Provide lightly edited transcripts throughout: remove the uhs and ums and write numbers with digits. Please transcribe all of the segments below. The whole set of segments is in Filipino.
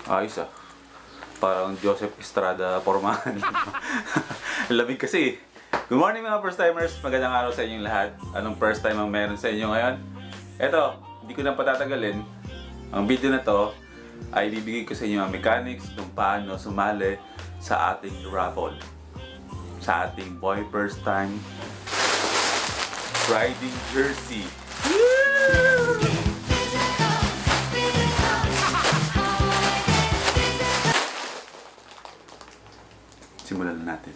Ayos ah. Parang Joseph Estrada pormahan. Lamig kasi. Good morning mga first timers. Magandang araw sa inyong lahat. Anong first time ang meron sa inyo ngayon? Eto, hindi ko na patatagalin. Ang video na to ay bibigay ko sa inyo ang mechanics kung paano sumali sa ating raffle. Sa ating boy first time riding jersey. Simulan na natin.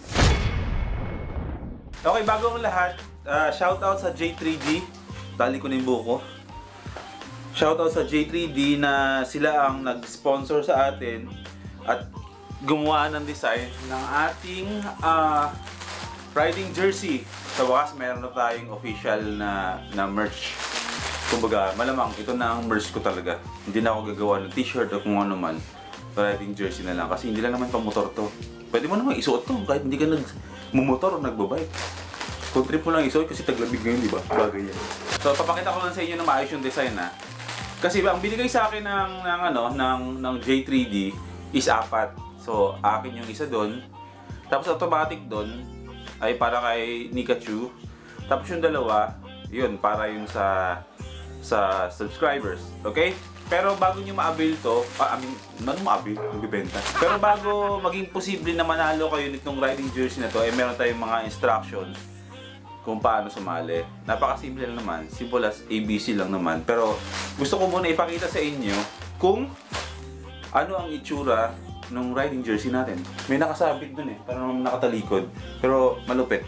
Okay, bago ang lahat, shoutout sa J3D. Tali ko na yung buko. Shoutout sa J3D na sila ang nag-sponsor sa atin at gumawa ng design ng ating riding jersey. Sa wakas, meron na tayong official na merch. Kumbaga, malamang ito na ang merch ko talaga. Hindi na ako gagawa ng t-shirt o kung ano man. Riding jersey na lang kasi hindi lang naman pang motor to. Pwede mo naman isuot to kahit hindi ka nagmumotor o nagbabike. Kung trip mo lang isuot kasi taglamig ngayon, di ba? Bagay yan. So, papakita ko lang sa inyo na maayos yung design na. Kasi ang binigay sa akin ng J3D is 4. So, akin yung isa doon. Tapos automatic doon ay para kay Nikachu. Tapos yung dalawa, yun, para yung sa subscribers. Okay? Pero bago nyo ma-avail to, ma-avail? Nagbibenta. Pero bago maging posible na manalo kayo nitong riding jersey na to, eh meron tayong mga instructions kung paano sumali. Napakasimple lang naman. Simple as ABC lang naman. Pero gusto ko muna ipakita sa inyo kung ano ang itsura ng riding jersey natin. May nakasabit dun eh. Parang nakatalikod. Pero malupit.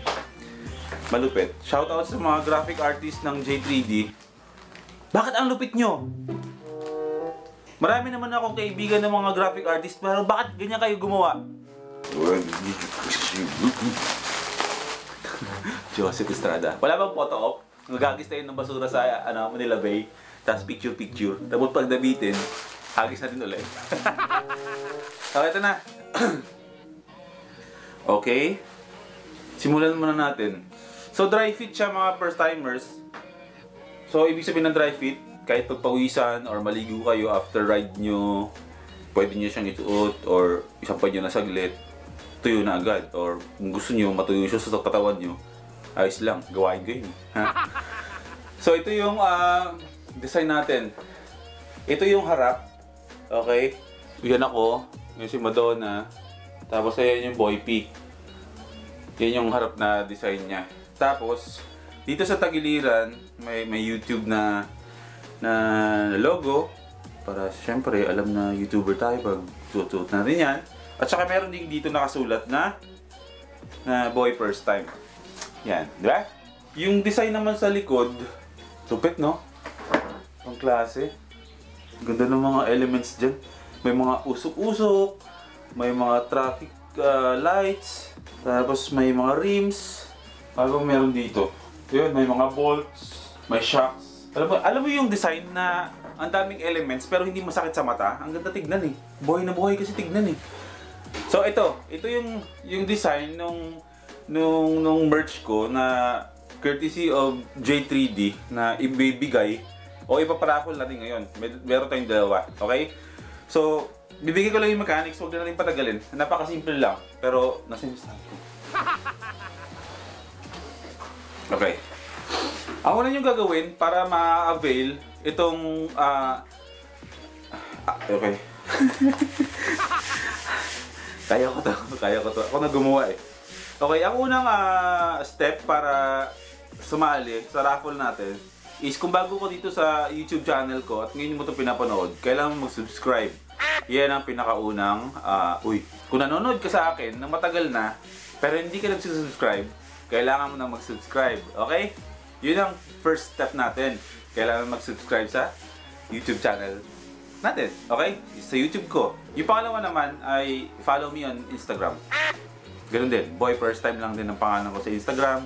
Malupit. Shoutout sa mga graphic artist ng J3D. Bakit ang lupit nyo? Marami naman akong kaibigan ng mga graphic artist, pero bakit ganyan kayo gumawa? Joseph Estrada. Wala bang photo op? Nagagis tayo ng basura sa Manila Bay, tapos picture. Tapos pag nabitin, hagis natin ulit. So, ito na. Okay. Simulan muna natin. So, dry fit siya mga first timers. So, ibig sabihin ng dry fit, kahit pagpawisan or maligo kayo after ride nyo, pwede nyo siyang ituot or isampay nyo na saglit, tuyo na agad. Or kung gusto nyo matuyo siya sa katawan nyo, ayos lang, gawain ko yun. So ito yung design natin. Ito yung harap. Okay? Yan ako, yung si Madonna. Tapos ayan yung Boy P. Yan yung harap na design niya. Tapos, dito sa tagiliran, may YouTube na logo para syempre alam na YouTuber tayo pag tutuot na rin yan. At saka meron din dito nakasulat na boy first time. Yan, di ba? Yung design naman sa likod, tupit no? Ang klase. Ganda ng mga elements dyan. May mga usok-usok, may mga traffic lights, tapos may mga rims. Ano meron dito? Yun, may mga bolts, may shocks. Alam mo yung design na ang daming elements pero hindi masakit sa mata. Ang ganda tignan eh. Buhay na buhay kasi tignan eh. So ito yung design nung merch ko na courtesy of J3D na ibibigay o ipaparaffle natin ngayon. Meron tayong dalawa. Okay? So, bibigay ko lang yung mechanics. Huwag na natin patagalin. Napakasimple lang. Pero, nasa yung stand ko. Okay. Ang una nyo gagawin para ma-avail itong okay. Kaya ko to. Ako na gumawa eh. Okay, ang unang step para sumali sa raffle natin is kung bago ko dito sa YouTube channel ko at ngayon mo ito pinapanood, kailangan mo mag-subscribe. Yan ang pinakaunang kung nanonood ka sa akin na matagal na pero hindi ka nag-subscribe, kailangan mo na mag-subscribe. Okay? Yun ang first step natin. Kailangan mag-subscribe sa YouTube channel natin. Okay? Sa YouTube ko. Yung pangalawa naman ay follow me on Instagram. Ganun din. Boy first time lang din ang pangalan ko sa Instagram.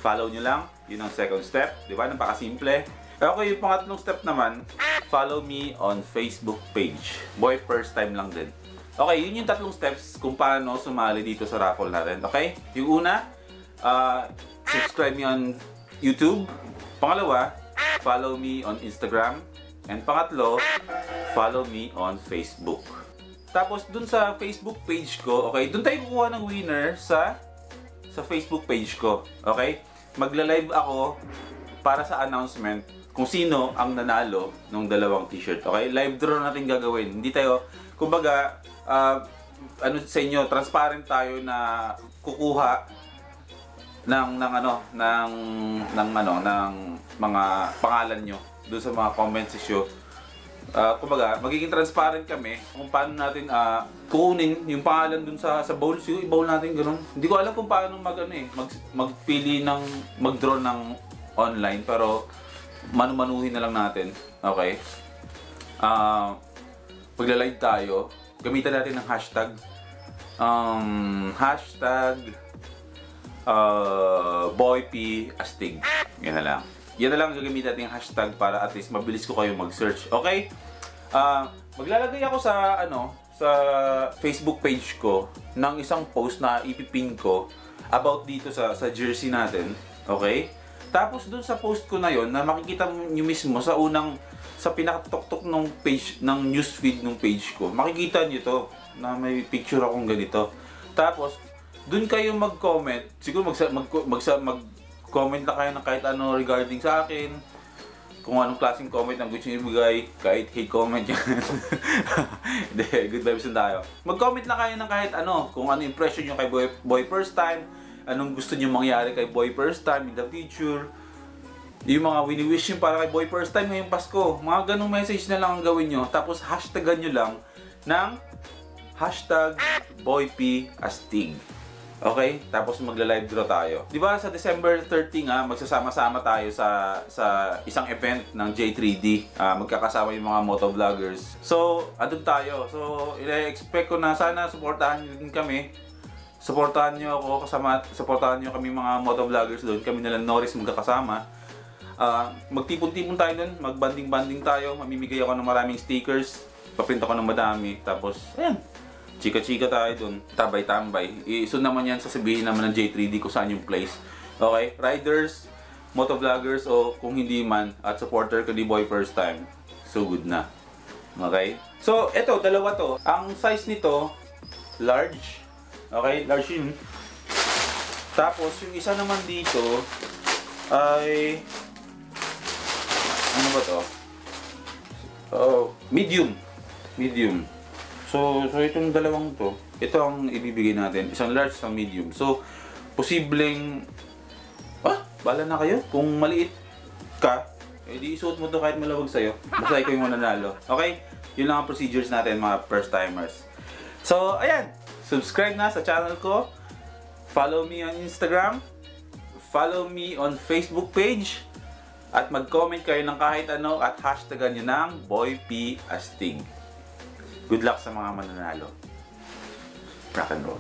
Follow nyo lang. Yun ang second step. Diba? Napakasimple. Okay, yung pangatlong step naman, follow me on Facebook page. Boy first time lang din. Okay, yun yung tatlong steps kung paano sumali dito sa raffle natin. Okay? Yung una, subscribe me on YouTube. Pangalawa, follow me on Instagram. And pangatlo, follow me on Facebook. Tapos dun sa Facebook page ko, okay, dun tayo kukuha ng winner sa Facebook page ko. Okay? Magla-live ako para sa announcement kung sino ang nanalo ng dalawang t-shirt. Okay? Live draw natin gagawin. Hindi tayo, kumbaga, ano sa inyo, transparent tayo na kukuha ng mga pangalan nyo doon sa mga comments issue. Kumbaga, magiging transparent kami kung paano natin kukunin yung pangalan dun sa bowls, yung i-bowl natin gano'n. Hindi ko alam kung paano magpili ng mag-draw ng online, pero manu-manuhin na lang natin. Okay? Pagla-live tayo, gamitan natin ng hashtag BoyPAstig. Yan na lang. Yan na lang gagamitin natin yung hashtag para at least mabilis ko kayo mag-search. Okay? Maglalagay ako sa Facebook page ko ng isang post na ipipin ko about dito sa jersey natin. Okay? Tapos dun sa post ko na yon na makikita nyo mismo sa pinakatok-tok ng page ng newsfeed ng page ko. Makikita nyo to na may picture akong ganito. Tapos dun kayo mag-comment. Siguro mag-comment na kayo ng kahit ano regarding sa akin. Kung anong klaseng comment ang gusto nyo ibigay. Kahit hate comment yan. Hindi, good vibes na tayo. Mag-comment na kayo ng kahit ano. Kung ano impression nyo kay Boy First Time. Anong gusto nyo mangyari kay Boy First Time in the future. Yung mga wini-wish nyo para kay Boy First Time ngayong Pasko. Mga ganong message na lang ang gawin nyo. Tapos hashtagan nyo lang ng hashtag BoyPAstig. Okay? Tapos magla-live draw tayo. Di ba sa December 30 nga, magsasama-sama tayo sa isang event ng J3D. Magkakasama yung mga motovloggers. So, andun tayo. So, i-expect ko na sana supportahan nyo din kami. Supportahan nyo ako supportahan nyo kami mga motovloggers doon. Kami nalang Norris magkakasama. Magtipon-tipon tayo doon. Magbanding-banding tayo. Mamimigay ako ng maraming stickers. Paprint ako ng madami. Tapos, ayan. Chika-chika tayo dun, tambay-tambay. So naman yan, sasabihin naman ng J3D kung saan yung place. Okay? Riders, motovloggers, o kung hindi man, at supporter ko ni Boy First Time. So good na. Okay? So, eto, dalawa to. Ang size nito, large. Okay? Large yun. Tapos, yung isa naman dito, ay... ano ba to? Medium. Medium. So itong dalawang to, ito ang ibibigay natin. Isang large, isang medium. So, posibleng, bala na kayo. Kung maliit ka, di isuot mo to kahit malawag sa'yo. Basta ikaw yung mananalo. Okay? Yun lang ang procedures natin, mga first timers. So, ayan. Subscribe na sa channel ko. Follow me on Instagram. Follow me on Facebook page. At mag-comment kayo ng kahit ano at hashtagan nyo ng BoyPAstig. Good luck sa mga mananalo. Rock and roll.